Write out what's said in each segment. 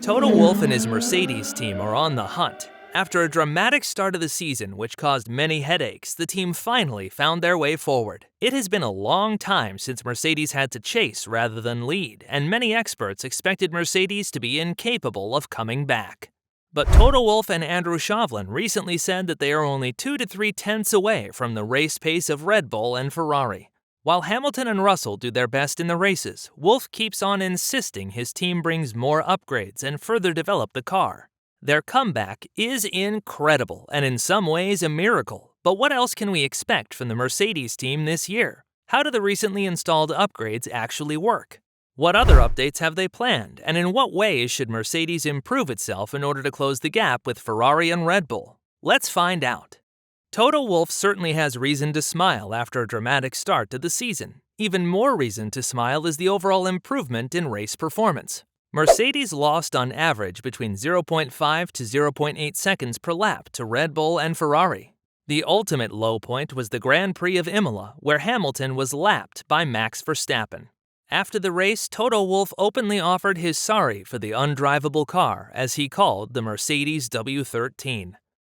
Toto Wolff and his Mercedes team are on the hunt. After a dramatic start of the season which caused many headaches, the team finally found their way forward. It has been a long time since Mercedes had to chase rather than lead, and many experts expected Mercedes to be incapable of coming back. But Toto Wolff and Andrew Shovlin recently said that they are only 2 to 3 tenths away from the race pace of Red Bull and Ferrari. While Hamilton and Russel do their best in the races, Wolff keeps on insisting his team brings more upgrades and further develop the car. Their comeback is incredible and in some ways a miracle, but what else can we expect from the Mercedes team this year? How do the recently installed upgrades actually work? What other updates have they planned, and in what ways should Mercedes improve itself in order to close the gap with Ferrari and Red Bull? Let's find out. Toto Wolff certainly has reason to smile after a dramatic start to the season. Even more reason to smile is the overall improvement in race performance. Mercedes lost on average between 0.5 to 0.8 seconds per lap to Red Bull and Ferrari. The ultimate low point was the Grand Prix of Imola, where Hamilton was lapped by Max Verstappen. After the race, Toto Wolff openly offered his sorry for the undrivable car, as he called the Mercedes W13.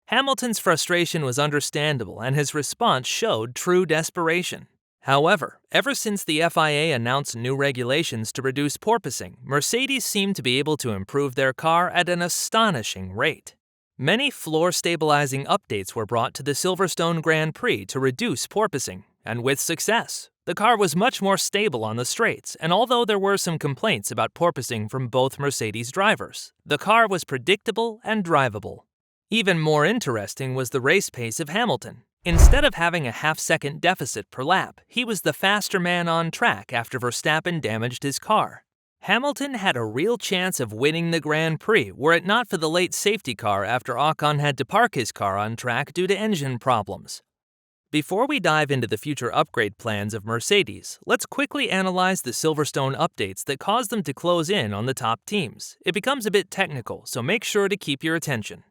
Hamilton's frustration was understandable, and his response showed true desperation. However, ever since the FIA announced new regulations to reduce porpoising, Mercedes seemed to be able to improve their car at an astonishing rate. Many floor-stabilizing updates were brought to the Silverstone Grand Prix to reduce porpoising, and with success. The car was much more stable on the straights, and although there were some complaints about porpoising from both Mercedes drivers, the car was predictable and drivable. Even more interesting was the race pace of Hamilton. Instead of having a half-second deficit per lap, he was the faster man on track after Verstappen damaged his car. Hamilton had a real chance of winning the Grand Prix were it not for the late safety car after Ocon had to park his car on track due to engine problems. Before we dive into the future upgrade plans of Mercedes, let's quickly analyze the Silverstone updates that caused them to close in on the top teams. It becomes a bit technical, so make sure to keep your attention.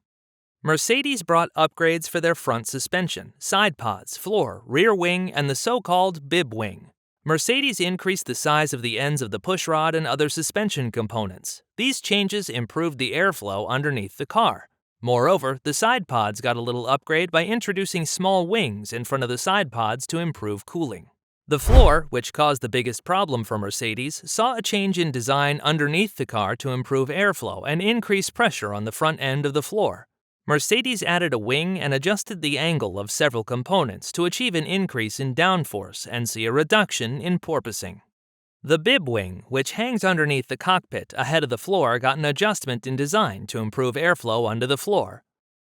Mercedes brought upgrades for their front suspension, side pods, floor, rear wing, and the so-called bib wing. Mercedes increased the size of the ends of the pushrod and other suspension components. These changes improved the airflow underneath the car. Moreover, the side pods got a little upgrade by introducing small wings in front of the side pods to improve cooling. The floor, which caused the biggest problem for Mercedes, saw a change in design underneath the car to improve airflow and increase pressure on the front end of the floor. Mercedes added a wing and adjusted the angle of several components to achieve an increase in downforce and see a reduction in porpoising. The bib wing, which hangs underneath the cockpit ahead of the floor, got an adjustment in design to improve airflow under the floor.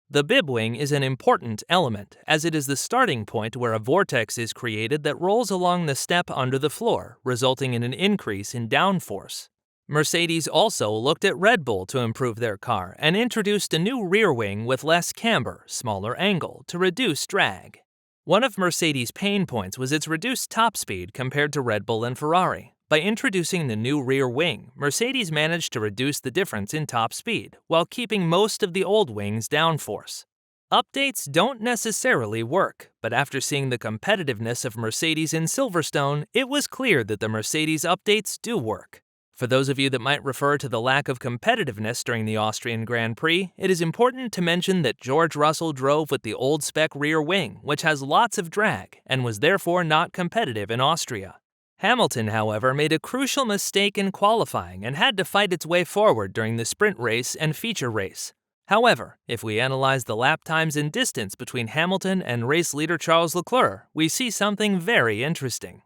The bib wing is an important element, as it is the starting point where a vortex is created that rolls along the step under the floor, resulting in an increase in downforce. Mercedes also looked at Red Bull to improve their car and introduced a new rear wing with less camber, smaller angle, to reduce drag. One of Mercedes' pain points was its reduced top speed compared to Red Bull and Ferrari. By introducing the new rear wing, Mercedes managed to reduce the difference in top speed while keeping most of the old wing's downforce. Updates don't necessarily work, but after seeing the competitiveness of Mercedes in Silverstone, it was clear that the Mercedes updates do work. For those of you that might refer to the lack of competitiveness during the Austrian Grand Prix, it is important to mention that George Russell drove with the old-spec rear wing, which has lots of drag, and was therefore not competitive in Austria. Hamilton, however, made a crucial mistake in qualifying and had to fight its way forward during the sprint race and feature race. However, if we analyze the lap times and distance between Hamilton and race leader Charles Leclerc, we see something very interesting.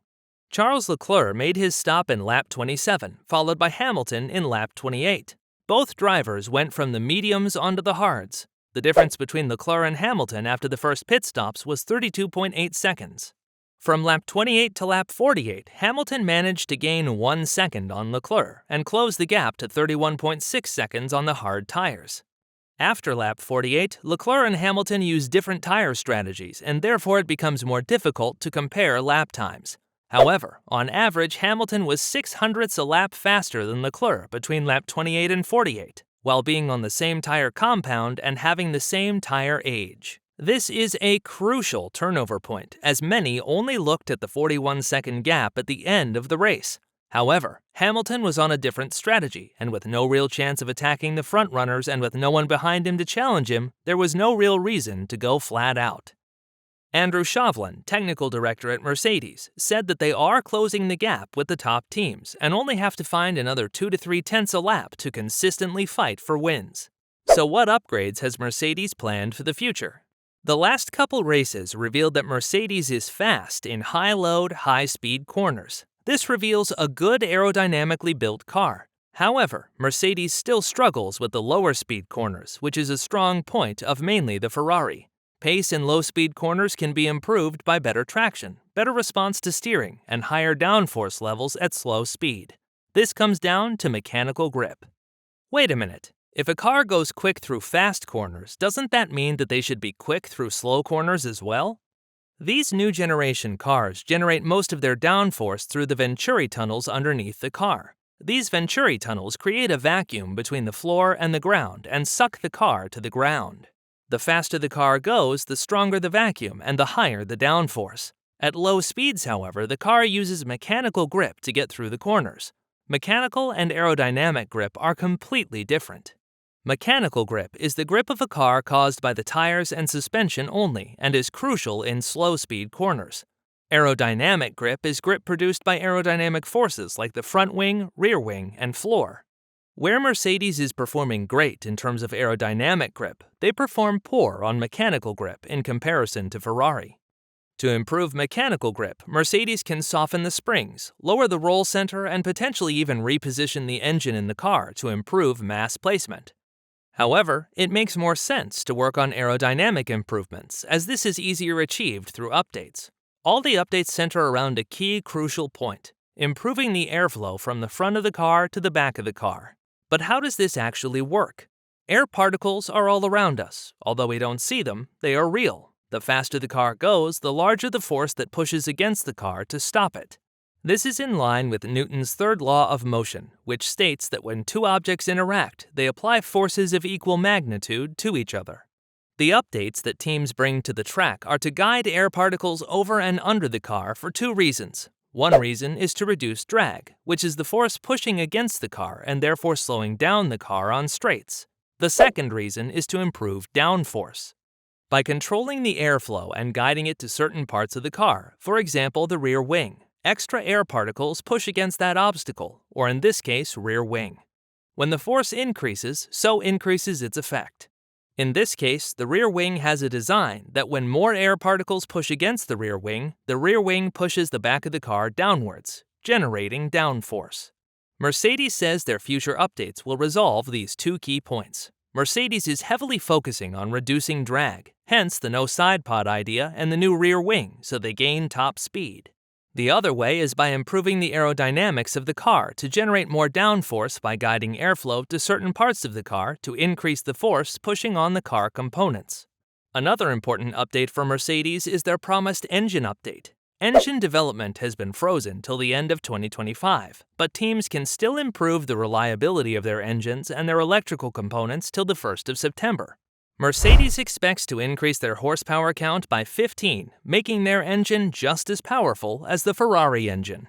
Charles Leclerc made his stop in lap 27, followed by Hamilton in lap 28. Both drivers went from the mediums onto the hards. The difference between Leclerc and Hamilton after the first pit stops was 32.8 seconds. From lap 28 to lap 48, Hamilton managed to gain 1 second on Leclerc and close the gap to 31.6 seconds on the hard tires. After lap 48, Leclerc and Hamilton used different tire strategies, and therefore it becomes more difficult to compare lap times. However, on average, Hamilton was 0.06 a lap faster than Leclerc between lap 28 and 48, while being on the same tire compound and having the same tire age. This is a crucial turnover point, as many only looked at the 41-second gap at the end of the race. However, Hamilton was on a different strategy, and with no real chance of attacking the frontrunners and with no one behind him to challenge him, there was no real reason to go flat out. Andrew Shovlin, technical director at Mercedes, said that they are closing the gap with the top teams and only have to find another 2 to 3 tenths a lap to consistently fight for wins. So what upgrades has Mercedes planned for the future? The last couple races revealed that Mercedes is fast in high-load, high-speed corners. This reveals a good aerodynamically built car. However, Mercedes still struggles with the lower speed corners, which is a strong point of mainly the Ferrari. Pace in low-speed corners can be improved by better traction, better response to steering, and higher downforce levels at slow speed. This comes down to mechanical grip. Wait a minute. If a car goes quick through fast corners, doesn't that mean that they should be quick through slow corners as well? These new generation cars generate most of their downforce through the Venturi tunnels underneath the car. These Venturi tunnels create a vacuum between the floor and the ground and suck the car to the ground. The faster the car goes, the stronger the vacuum and the higher the downforce. At low speeds, however, the car uses mechanical grip to get through the corners. Mechanical and aerodynamic grip are completely different. Mechanical grip is the grip of a car caused by the tires and suspension only and is crucial in slow-speed corners. Aerodynamic grip is grip produced by aerodynamic forces like the front wing, rear wing, and floor. Where Mercedes is performing great in terms of aerodynamic grip, they perform poor on mechanical grip in comparison to Ferrari. To improve mechanical grip, Mercedes can soften the springs, lower the roll center, and potentially even reposition the engine in the car to improve mass placement. However, it makes more sense to work on aerodynamic improvements, as this is easier achieved through updates. All the updates center around a key crucial point: improving the airflow from the front of the car to the back of the car. But how does this actually work? Air particles are all around us. Although we don't see them, they are real. The faster the car goes, the larger the force that pushes against the car to stop it. This is in line with Newton's third law of motion, which states that when two objects interact, they apply forces of equal magnitude to each other. The updates that teams bring to the track are to guide air particles over and under the car for two reasons. One reason is to reduce drag, which is the force pushing against the car and therefore slowing down the car on straights. The second reason is to improve downforce. By controlling the airflow and guiding it to certain parts of the car, for example the rear wing, extra air particles push against that obstacle, or in this case, rear wing. When the force increases, so increases its effect. In this case, the rear wing has a design that when more air particles push against the rear wing pushes the back of the car downwards, generating downforce. Mercedes says their future updates will resolve these two key points. Mercedes is heavily focusing on reducing drag, hence the no side pod idea and the new rear wing, so they gain top speed. The other way is by improving the aerodynamics of the car to generate more downforce by guiding airflow to certain parts of the car to increase the force pushing on the car components. Another important update for Mercedes is their promised engine update. Engine development has been frozen till the end of 2025, but teams can still improve the reliability of their engines and their electrical components till the 1st of September. Mercedes expects to increase their horsepower count by 15, making their engine just as powerful as the Ferrari engine.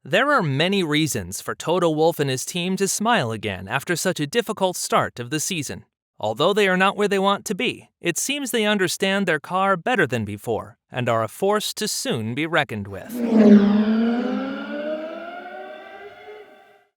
There are many reasons for Toto Wolff and his team to smile again after such a difficult start of the season. Although they are not where they want to be, it seems they understand their car better than before and are a force to soon be reckoned with.